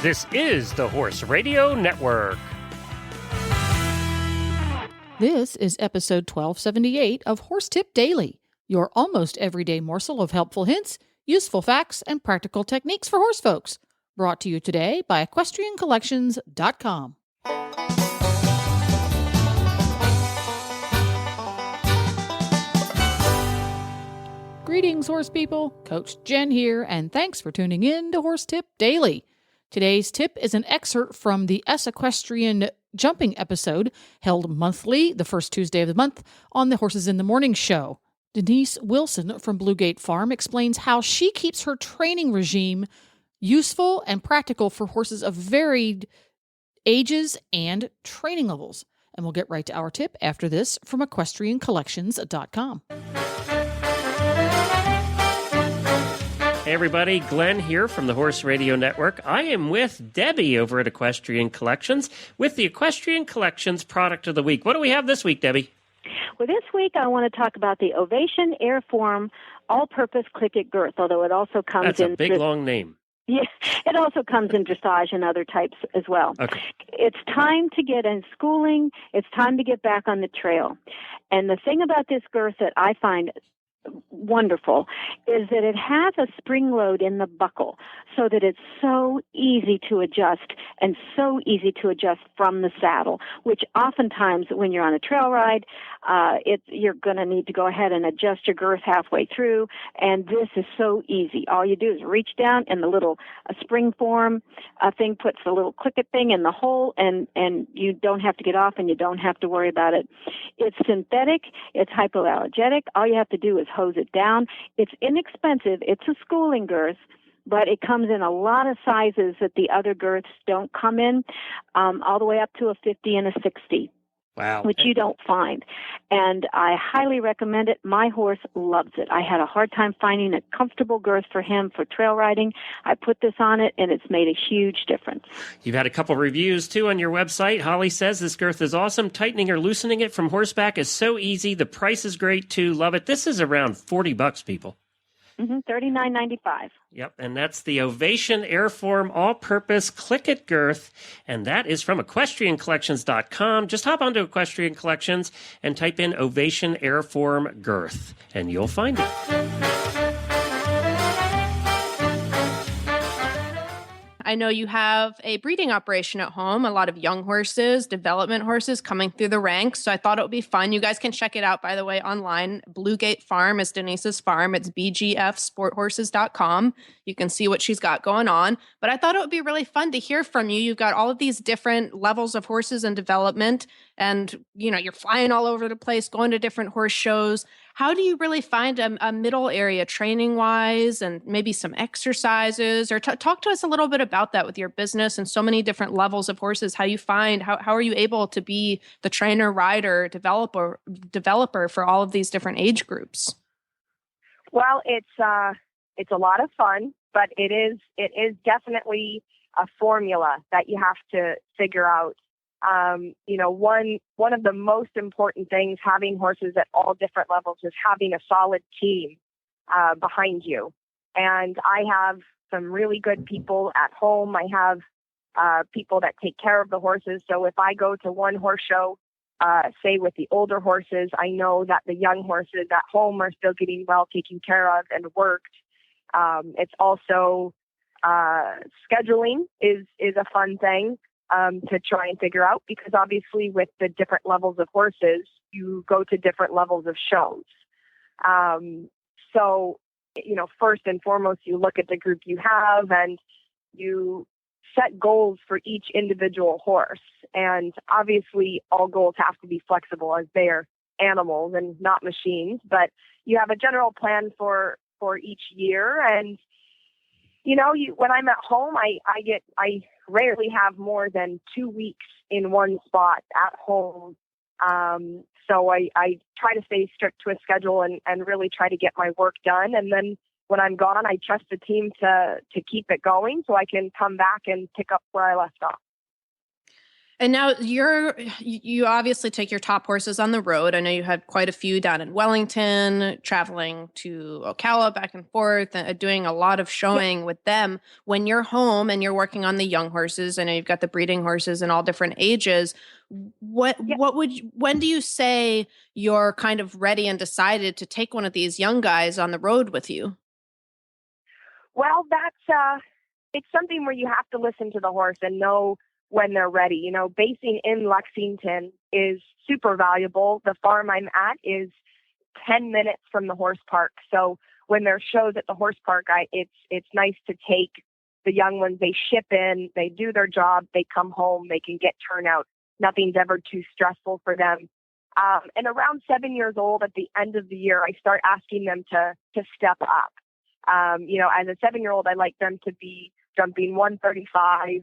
This is the Horse Radio Network. This is episode 1278 of Horse Tip Daily, your almost everyday morsel of helpful hints, useful facts, and practical techniques for horse folks. Brought to you today by EquestrianCollections.com. Greetings, horse people. Coach Jen here, and thanks for tuning in to Horse Tip Daily. Today's tip is an excerpt from the Equestrian jumping episode held monthly, the first Tuesday of the month, on the Horses in the Morning show. Denise Wilson from Blue Gate Farm explains how she keeps her training regime useful and practical for horses of varied ages and training levels. And we'll get right to our tip after this from EquestrianCollections.com. Hey everybody, Glenn here from the Horse Radio Network. I am with Debbie over at Equestrian Collections with the Equestrian Collections Product of the Week. What do we have this week, Debbie? Well, this week I want to talk about the Ovation Airform All-Purpose Click-It Girth, although it also comes That's a big, long name. Yeah, it also comes in dressage and other types as well. Okay. It's time to get in schooling. It's time to get back on the trail. And the thing about this girth that I find wonderful is that it has a spring load in the buckle so that it's so easy to adjust and so easy to adjust from the saddle, which oftentimes when you're on a trail ride, you're going to need to go ahead and adjust your girth halfway through, and this is so easy. All you do is reach down and the little spring form thing puts the little click-it thing in the hole, and you don't have to get off and you don't have to worry about it. It's synthetic. It's hypoallergenic. All you have to do is hose it down. It's inexpensive. It's a schooling girth, but it comes in a lot of sizes that the other girths don't come in, all the way up to a 50 and a 60. Wow. Which you don't find. And I highly recommend it. My horse loves it. I had a hard time finding a comfortable girth for him for trail riding. I put this on it, and it's made a huge difference. You've had a couple reviews, too, on your website. Holly says this girth is awesome. Tightening or loosening it from horseback is so easy. The price is great, too. Love it. This is around $40, people. $39.95. Yep, and that's the Ovation Airform All-Purpose Click-It Girth, and that is from EquestrianCollections.com. Just hop onto Equestrian Collections and type in Ovation Airform Girth, and you'll find it. I know you have a breeding operation at home, a lot of young horses, development horses coming through the ranks. So I thought it would be fun. You guys can check it out, by the way, online. Blue Gate Farm is Denise's farm. It's bgfsporthorses.com. You can see what she's got going on. But I thought it would be really fun to hear from you. You've got all of these different levels of horses in development, and you're flying all over the place, going to different horse shows. How do you really find a middle area training-wise, and maybe some exercises? Or talk to us a little bit about that with your business and so many different levels of horses. How are you able to be the trainer, rider, developer for all of these different age groups? Well, it's a lot of fun, but it is definitely a formula that you have to figure out. One of the most important things having horses at all different levels is having a solid team behind you. And I have some really good people at home. I have people that take care of the horses. So if I go to one horse show, say with the older horses, I know that the young horses at home are still getting well taken care of and worked. It's also scheduling is a fun thing. To try and figure out, because obviously with the different levels of horses, you go to different levels of shows. So, first and foremost, you look at the group you have and you set goals for each individual horse. And obviously all goals have to be flexible as they are animals and not machines, but you have a general plan for each year. And when I'm at home, I rarely have more than 2 weeks in one spot at home. So I try to stay strict to a schedule and really try to get my work done. And then when I'm gone, I trust the team to keep it going so I can come back and pick up where I left off. And now you obviously take your top horses on the road. I know you had quite a few down in Wellington, traveling to Ocala back and forth, doing a lot of showing with them. When you're home and you're working on the young horses, I know you've got the breeding horses in all different ages. When do you say you're kind of ready and decided to take one of these young guys on the road with you? Well, it's something where you have to listen to the horse and know when they're ready. You know, basing in Lexington is super valuable. The farm I'm at is 10 minutes from the horse park. So when there's shows at the horse park, it's nice to take the young ones. They ship in, they do their job, they come home, they can get turnout. Nothing's ever too stressful for them. And around 7 years old, at the end of the year, I start asking them to step up. As a 7-year-old, I like them to be jumping 135.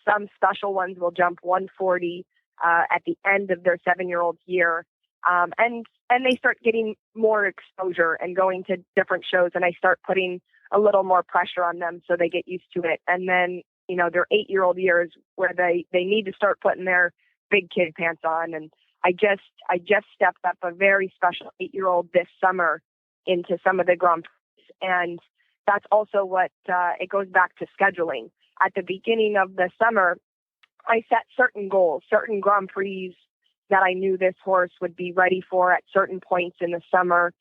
Some special ones will jump 140 at the end of their 7-year-old year. And they start getting more exposure and going to different shows, and I start putting a little more pressure on them so they get used to it. And then, their 8-year-old years where they need to start putting their big kid pants on. And I just stepped up a very special 8-year-old this summer into some of the Grand Prix. And that's also what it goes back to scheduling. At the beginning of the summer, I set certain goals, certain Grand Prix that I knew this horse would be ready for at certain points in the summer.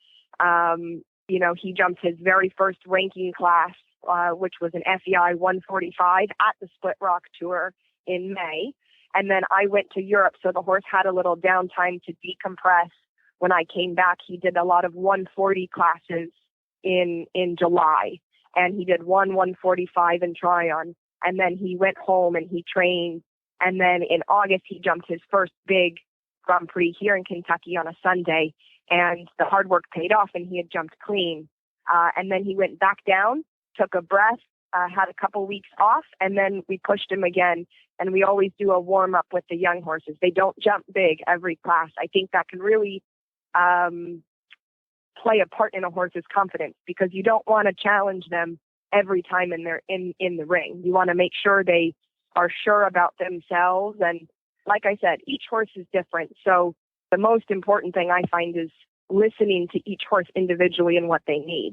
He jumped his very first ranking class, which was an FEI 145 at the Split Rock Tour in May. And then I went to Europe, so the horse had a little downtime to decompress. When I came back, he did a lot of 140 classes in July, and he did 145 in Tryon. And then he went home and he trained. And then in August, he jumped his first big Grand Prix here in Kentucky on a Sunday. And the hard work paid off, and he had jumped clean. And then he went back down, took a breath, had a couple weeks off, and then we pushed him again. And we always do a warm-up with the young horses. They don't jump big every class. I think that can really play a part in a horse's confidence, because you don't want to challenge them every time in the ring. You want to make sure they are sure about themselves. And like I said, each horse is different. So the most important thing I find is listening to each horse individually and what they need.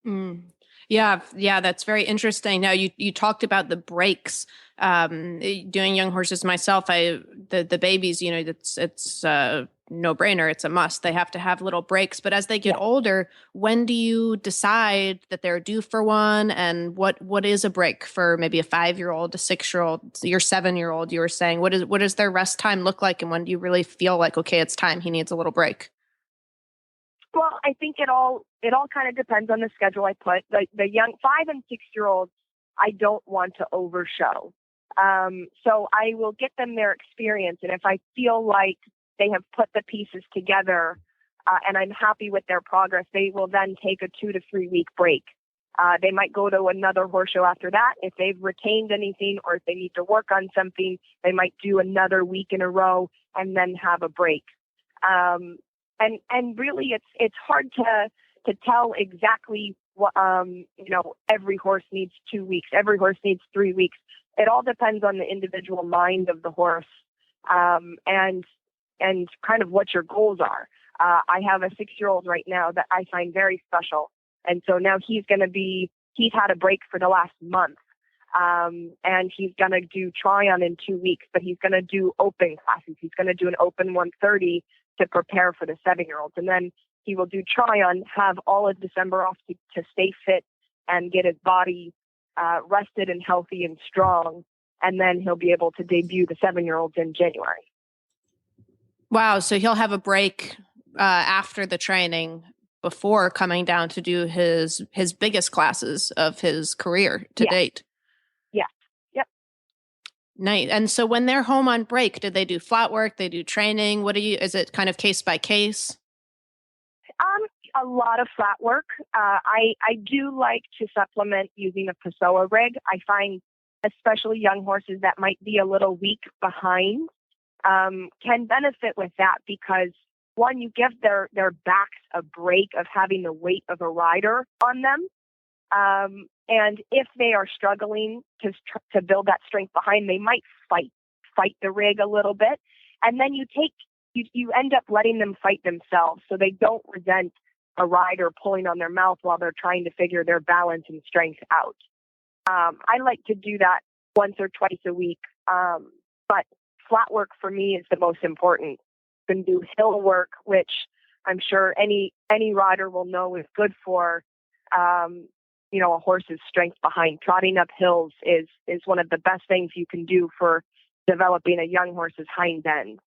Mm. Yeah, that's very interesting. Now you talked about the breaks. Doing young horses myself, the babies, it's no brainer. It's a must. They have to have little breaks. But as they get older, when do you decide that they're due for one? And what is a break for maybe a 5-year-old, a 6-year-old, your 7-year-old? You were saying, what does their rest time look like? And when do you really feel like, okay, it's time, he needs a little break? Well, I think it all kind of depends on the schedule I put. The young 5 and 6-year-olds, I don't want to overshow. So I will get them their experience. And if I feel like they have put the pieces together and I'm happy with their progress, they will then take a 2 to 3 week break. They might go to another horse show after that. If they've retained anything or if they need to work on something, they might do another week in a row and then have a break. And really, it's hard to tell exactly what, every horse needs 2 weeks, every horse needs 3 weeks. It all depends on the individual mind of the horse, and kind of what your goals are. I have a 6-year-old right now that I find very special. And so now he's had a break for the last month. And he's going to do Tryon in 2 weeks, but he's going to do open classes. He's going to do an open 130 to prepare for the 7-year-olds. And then he will do Tryon, have all of December off to stay fit and get his body rested and healthy and strong. And then he'll be able to debut the 7-year-olds in January. Wow. So he'll have a break after the training before coming down to do his biggest classes of his career to date. Yeah. Yep. Nice. And so when they're home on break, do they do flat work? They do training? Is it kind of case by case? A lot of flat work. I do like to supplement using a Pessoa rig. I find especially young horses that might be a little weak behind can benefit with that, because one, you give their backs a break of having the weight of a rider on them. And if they are struggling to build that strength behind, they might fight fight the rig a little bit. And then you end up letting them fight themselves, so they don't resent a rider pulling on their mouth while they're trying to figure their balance and strength out. I like to do that once or twice a week, but flat work for me is the most important. You can do hill work, which I'm sure any rider will know is good for a horse's strength behind. Trotting up hills is one of the best things you can do for developing a young horse's hind end.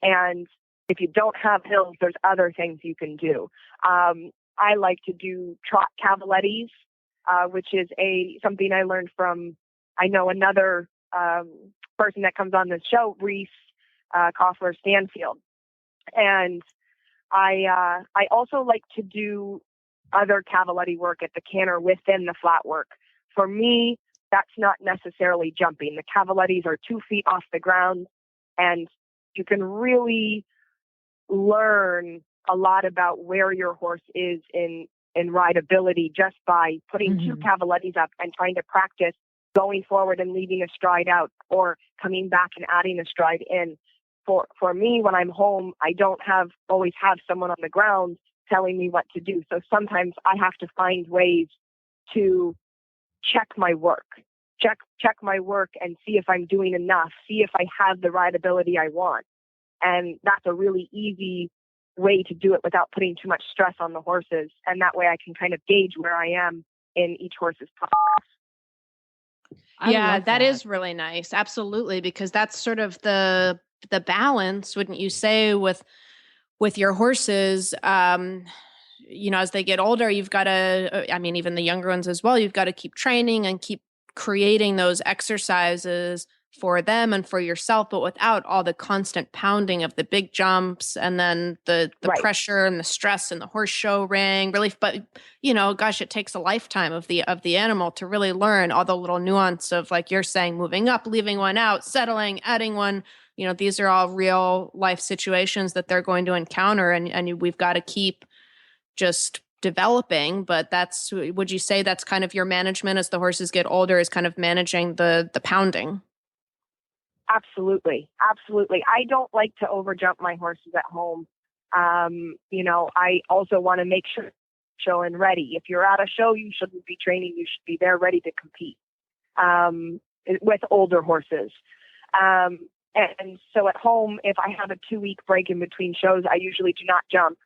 And if you don't have hills, there's other things you can do. I like to do trot cavalettes, which is something I learned from, I know another person that comes on the show, Reese Koffler Stanfield. And I also like to do other cavaletti work at the canter within the flat work. For me, that's not necessarily jumping. The cavalettis are 2 feet off the ground, and you can really learn a lot about where your horse is in rideability just by putting 2 cavalettis up and trying to practice going forward and leaving a stride out, or coming back and adding a stride in. For me, when I'm home, I don't always have someone on the ground telling me what to do. So sometimes I have to find ways to check my work and see if I'm doing enough, see if I have the rideability I want. And that's a really easy way to do it without putting too much stress on the horses. And that way I can kind of gauge where I am in each horse's progress. Yeah, that is really nice. Absolutely. Because that's sort of the balance, wouldn't you say, with your horses, as they get older, you've got to, even the younger ones as well, you've got to keep training and keep creating those exercises for them and for yourself, but without all the constant pounding of the big jumps and then the Right. pressure and the stress and the horse show ring. Really, but it takes a lifetime of the animal to really learn all the little nuance of, like you're saying, moving up, leaving one out, settling, adding one. These are all real life situations that they're going to encounter, and we've got to keep just developing. But would you say that's kind of your management as the horses get older, is kind of managing the pounding? Absolutely. Absolutely. I don't like to overjump my horses at home. I also want to make sure show and ready. If you're at a show, you shouldn't be training. You should be there ready to compete with older horses. And so at home, if I have a 2-week break in between shows, I usually do not jump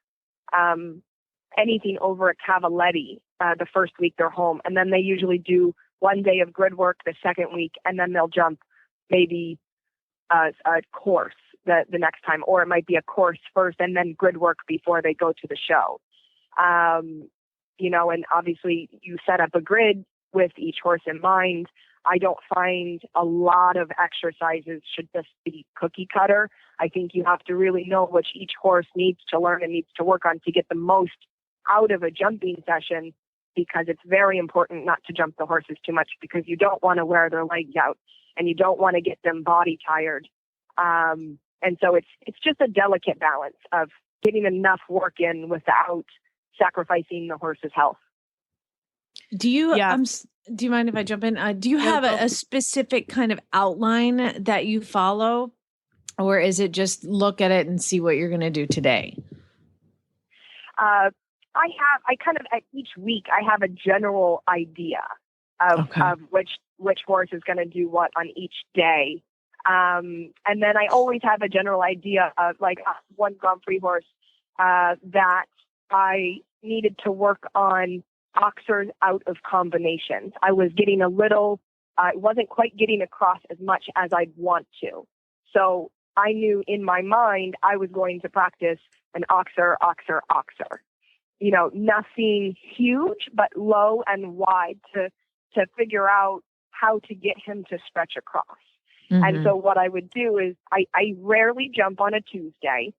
anything over a cavaletti the first week they're home. And then they usually do 1 day of grid work the second week, and then they'll jump maybe a course the next time, or it might be a course first and then grid work before they go to the show. And obviously you set up a grid with each horse in mind. I don't find a lot of exercises should just be cookie cutter. I think you have to really know what each horse needs to learn and needs to work on to get the most out of a jumping session, because it's very important not to jump the horses too much, because you don't want to wear their legs out and you don't want to get them body tired. And so it's just a delicate balance of getting enough work in without sacrificing the horse's health. Do you mind if I jump in? Do you have a specific kind of outline that you follow, or is it just look at it and see what you're going to do today? At each week, I have a general idea of which horse is going to do what on each day. And then I always have a general idea of, like, one Grand Prix horse that I needed to work on oxers out of combinations. I was getting wasn't quite getting across as much as I'd want to. So I knew in my mind I was going to practice an oxer. Nothing huge, but low and wide to figure out how to get him to stretch across. Mm-hmm. And so what I would do is I rarely jump on a Tuesday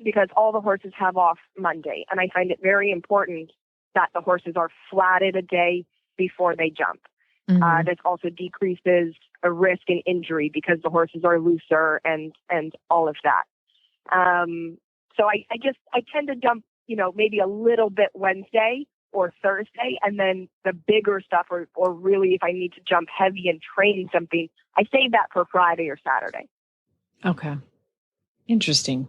because all the horses have off Monday. And I find it very important that the horses are flatted a day before they jump. Mm-hmm. This also decreases a risk in injury because the horses are looser and all of that. So I tend to jump, maybe a little bit Wednesday, or Thursday. And then the bigger stuff, or really if I need to jump heavy and train something, I save that for Friday or Saturday. Okay. Interesting.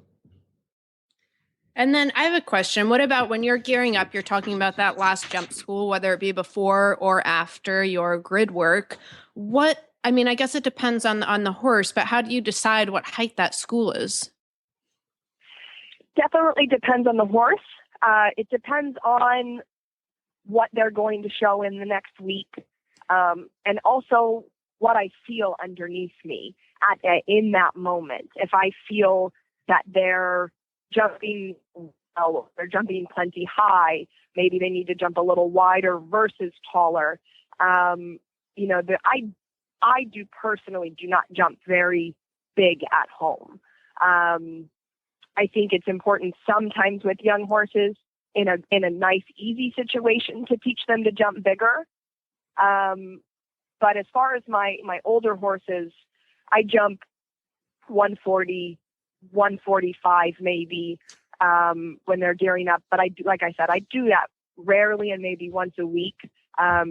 And then I have a question. What about when you're gearing up, you're talking about that last jump school, whether it be before or after your grid work. I guess it depends on the horse, but how do you decide what height that school is? Definitely depends on the horse. It depends on what they're going to show in the next week. And also what I feel underneath me in that moment. If I feel that they're jumping plenty high, maybe they need to jump a little wider versus taller. I personally do not jump very big at home. I think it's important sometimes with young horses in a nice, easy situation to teach them to jump bigger. But as far as my older horses, I jump 140, 145 maybe when they're gearing up. But I do that rarely and maybe once a week,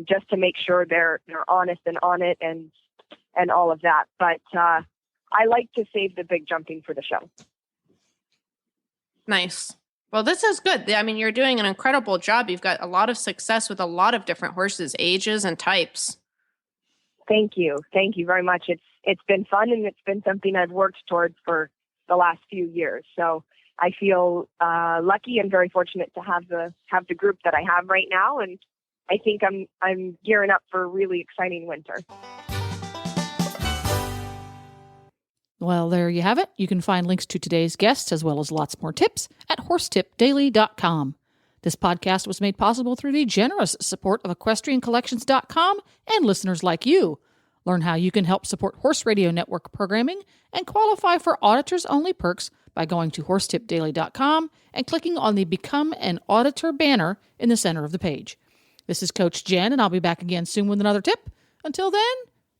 just to make sure they're honest and on it and all of that. But I like to save the big jumping for the show. Nice. Well, this is good. I mean, you're doing an incredible job. You've got a lot of success with a lot of different horses, ages and types. Thank you. Thank you very much. It's been fun, and it's been something I've worked towards for the last few years. So I feel lucky and very fortunate to have the group that I have right now, and I think I'm gearing up for a really exciting winter. Well, there you have it. You can find links to today's guests as well as lots more tips at horsetipdaily.com. This podcast was made possible through the generous support of equestriancollections.com and listeners like you. Learn how you can help support Horse Radio Network programming and qualify for auditors-only perks by going to horsetipdaily.com and clicking on the Become an Auditor banner in the center of the page. This is Coach Jen, and I'll be back again soon with another tip. Until then,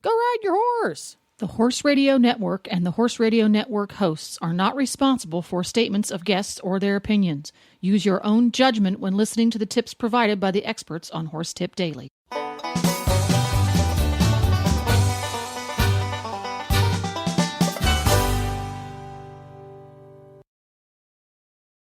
go ride your horse. The Horse Radio Network and the Horse Radio Network hosts are not responsible for statements of guests or their opinions. Use your own judgment when listening to the tips provided by the experts on Horse Tip Daily.